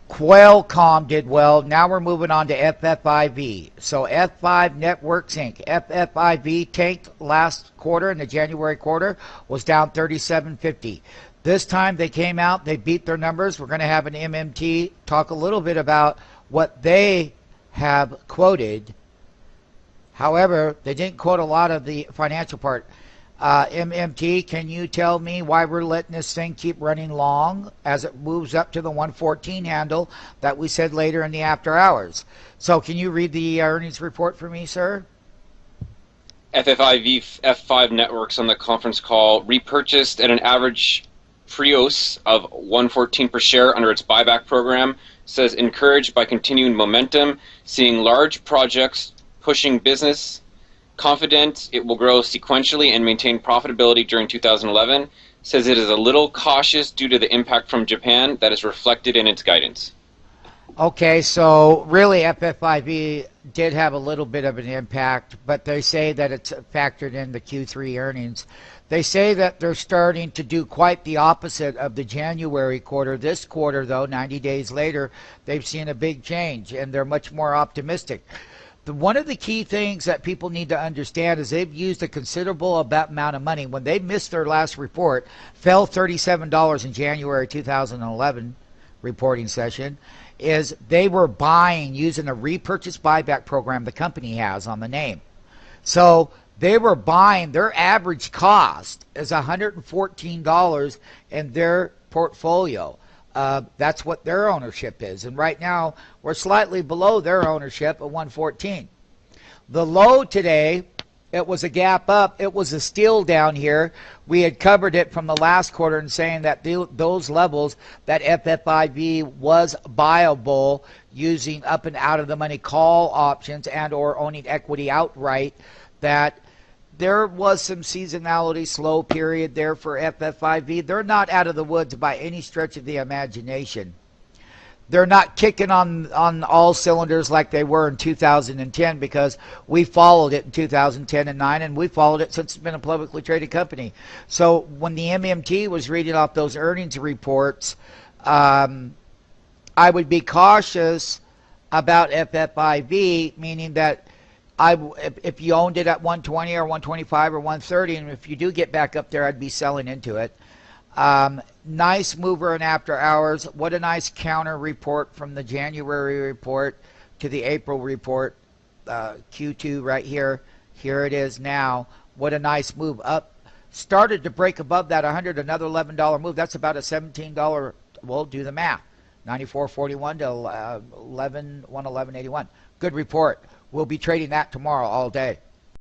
Qualcomm did well. Now we're moving on to FFIV. So F5 Networks Inc. FFIV tanked last quarter in the January quarter, was down 37.50. This time they came out, they beat their numbers. We're going to have an MMT talk a little bit about what they have quoted. However, they didn't quote a lot of the financial part. MMT, can you tell me why we're letting this thing keep running long as it moves up to the 114 handle that we said later in the after hours? So can you read the earnings report for me, sir? FFIV F5 Networks on the conference call repurchased at an average price of 114 per share under its buyback program. Says encouraged by continuing momentum, seeing large projects pushing business, confident it will grow sequentially and maintain profitability during 2011. Says it is a little cautious due to the impact from Japan that is reflected in its guidance. Okay, so really FFIV did have a little bit of an impact, but they say that it's factored in the Q3 earnings. They say that they're starting to do quite the opposite of the January quarter. This quarter, though, 90 days later, they've seen a big change, and they're much more optimistic. One of the key things that people need to understand is they've used a considerable amount of money. When they missed their last report, fell $37 in January 2011 reporting session, is they were buying using a repurchase buyback program the company has on the name. So they were buying, their average cost is $114 in their portfolio. That's what their ownership is. And right now, we're slightly below their ownership at 114. The low today, it was a gap up. It was a steal down here. We had covered it from the last quarter and saying that those levels, that FFIV was buyable using up and out of the money call options and or owning equity outright, that there was some seasonality slow period there for FFIV. They're not out of the woods by any stretch of the imagination. They're not kicking on all cylinders like they were in 2010 because we followed it in 2010 and 9, and we followed it since it's been a publicly traded company. So when the MMT was reading off those earnings reports, I would be cautious about FFIV, meaning that if you owned it at 120 or 125 or 130, and if you do get back up there, I'd be selling into it. Nice mover in after hours. What a nice counter report from the January report to the April report. Q2 right here. Here it is now. What a nice move up. Started to break above that 100, another $11 move. That's about a $17. We'll do the math. 94.41 to 111.81. Good report. We'll be trading that tomorrow all day.